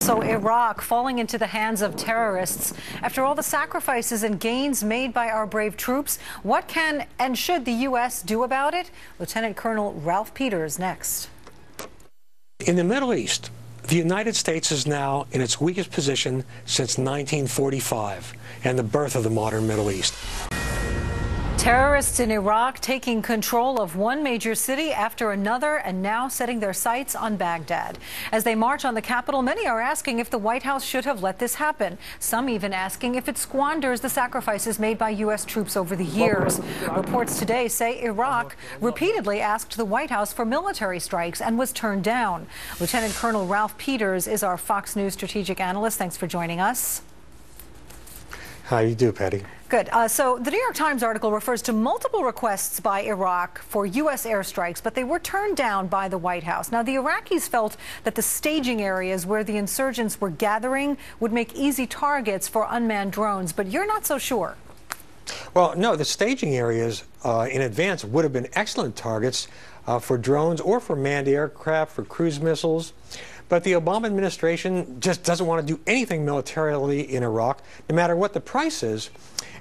Also, Iraq falling into the hands of terrorists. After all the sacrifices and gains made by our brave troops, what can and should the U.S. do about it? Lieutenant Colonel Ralph Peters next. In the Middle East, the United States is now in its weakest position since 1945 and the birth of the modern Middle East. Terrorists in Iraq taking control of one major city after another and now setting their sights on Baghdad. As they march on the capital, many are asking if the White House should have let this happen. Some even asking if it squanders the sacrifices made by U.S. troops over the years. Reports today say Iraq repeatedly asked the White House for military strikes and was turned down. Lieutenant Colonel Ralph Peters is our Fox News strategic analyst. Thanks for joining us. How you do, Patty? Good. So the New York Times article refers to multiple requests by Iraq for U.S. airstrikes, but they were turned down by the White House. Now, the Iraqis felt that the staging areas where the insurgents were gathering would make easy targets for unmanned drones, but you're not so sure. Well, no, the staging areas in advance would have been excellent targets for drones or for manned aircraft, for cruise missiles. But the Obama administration just doesn't want to do anything militarily in Iraq, no matter what the price is.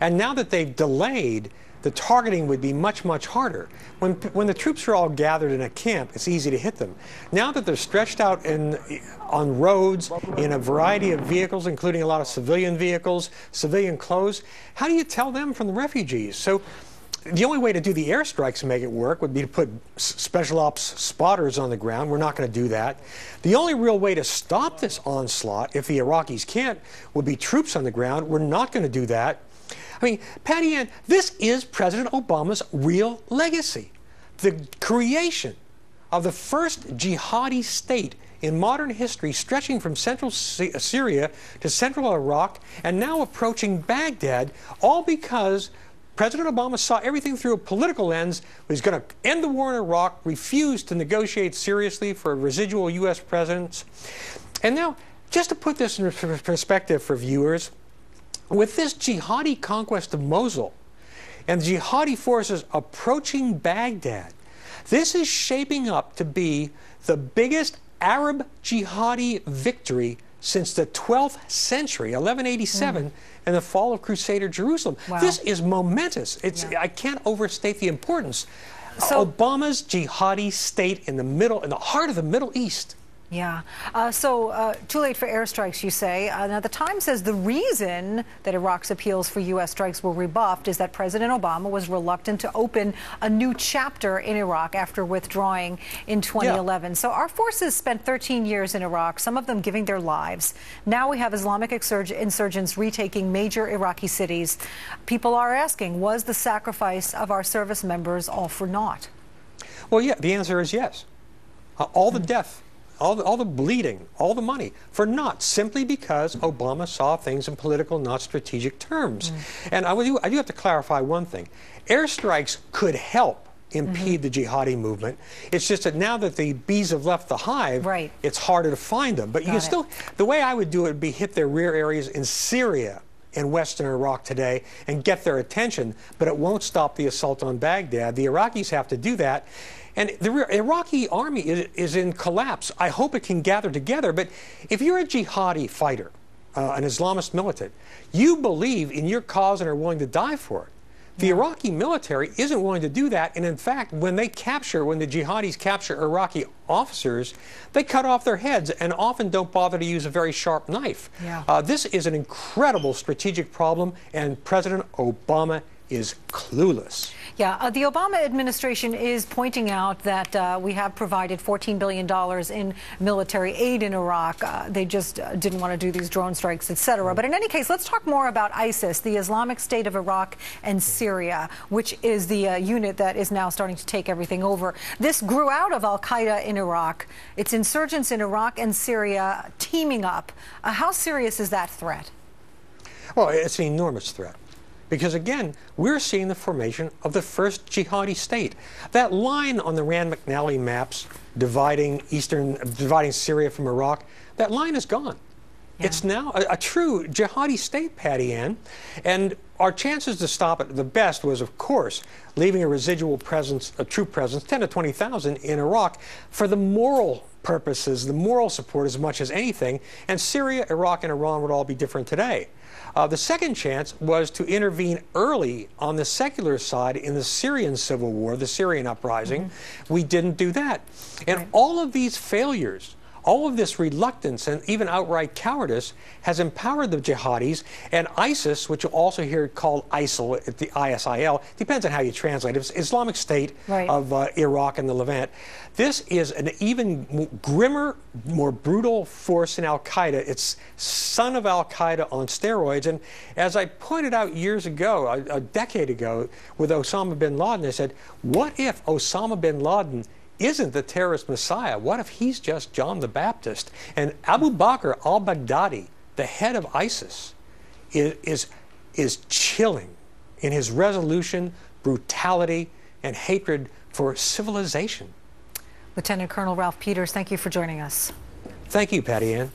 And now that they've delayed, the targeting would be much, much harder. When the troops are all gathered in a camp, it's easy to hit them. Now that they're stretched out on roads in a variety of vehicles, including a lot of civilian vehicles, civilian clothes, how do you tell them from the refugees? So the only way to do the airstrikes and make it work would be to put special ops spotters on the ground. We're not going to do that. The only real way to stop this onslaught, if the Iraqis can't, would be troops on the ground. We're not going to do that. I mean, Patty Ann, this is President Obama's real legacy. The creation of the first jihadi state in modern history, stretching from central Syria to central Iraq and now approaching Baghdad, all because President Obama saw everything through a political lens. He was going to end the war in Iraq, refused to negotiate seriously for residual U.S. presence. And now, just to put this in perspective for viewers, with this jihadi conquest of Mosul and jihadi forces approaching Baghdad, this is shaping up to be the biggest Arab jihadi victory since the 12th century, 1187, and the fall of Crusader Jerusalem. Wow. This is momentous. I can't overstate the importance. So, Obama's jihadi state in the heart of the Middle East. Yeah. Too late for airstrikes, you say. Now, the Times says the reason that Iraq's appeals for U.S. strikes were rebuffed is that President Obama was reluctant to open a new chapter in Iraq after withdrawing in 2011. Yeah. So our forces spent 13 years in Iraq, some of them giving their lives. Now we have Islamic insurgents retaking major Iraqi cities. People are asking, was the sacrifice of our service members all for naught? Well, yeah, the answer is yes. All the death, all the bleeding, all the money, for naught, simply because Obama saw things in political, not strategic terms. And I do have to clarify one thing. Airstrikes could help impede the jihadi movement. It's just that now that the bees have left the hive, it's harder to find them. But you can still, the way I would do it would be hit their rear areas in Syria and western Iraq today and get their attention, but it won't stop the assault on Baghdad. The Iraqis have to do that. And the Iraqi army is in collapse. I hope it can gather together. But if you're a jihadi fighter, an Islamist militant, you believe in your cause and are willing to die for it. The Iraqi military isn't willing to do that. And in fact, when the jihadis capture Iraqi officers, they cut off their heads and often don't bother to use a very sharp knife. This is an incredible strategic problem, and President Obama is clueless. Yeah, the Obama administration is pointing out that we have provided $14 billion in military aid in Iraq. They just didn't want to do these drone strikes, etc. But in any case, let's talk more about ISIS, the Islamic State of Iraq and Syria, which is the unit that is now starting to take everything over. This grew out of al-Qaeda in Iraq. It's insurgents in Iraq and Syria teaming up. How serious is that threat? Well, it's an enormous threat. Because again, we're seeing the formation of the first jihadi state. That line on the Rand McNally maps dividing Syria from Iraq, that line is gone. It's now a true jihadi state, Patty Ann. And our chances to stop it, the best was, of course, leaving a residual presence, a troop presence, 10 to 20,000 in Iraq for the moral purposes, the moral support as much as anything. And Syria, Iraq, and Iran would all be different today. The second chance was to intervene early on the secular side in the Syrian civil war, the Syrian uprising. We didn't do that. And all of these failures, all of this reluctance and even outright cowardice has empowered the jihadis, and ISIS, which you'll also hear called ISIL, the ISIL, depends on how you translate it. It's Islamic State of Iraq and the Levant. This is an even grimmer, more brutal force in al-Qaeda. It's son of al-Qaeda on steroids. And as I pointed out years ago, a decade ago, with Osama bin Laden, I said, what if Osama bin Laden isn't the terrorist messiah? What if he's just John the Baptist? And Abu Bakr al-Baghdadi, the head of ISIS, is chilling in his resolution, brutality, and hatred for civilization. Lieutenant Colonel Ralph Peters, thank you for joining us. Thank you, Patty Ann.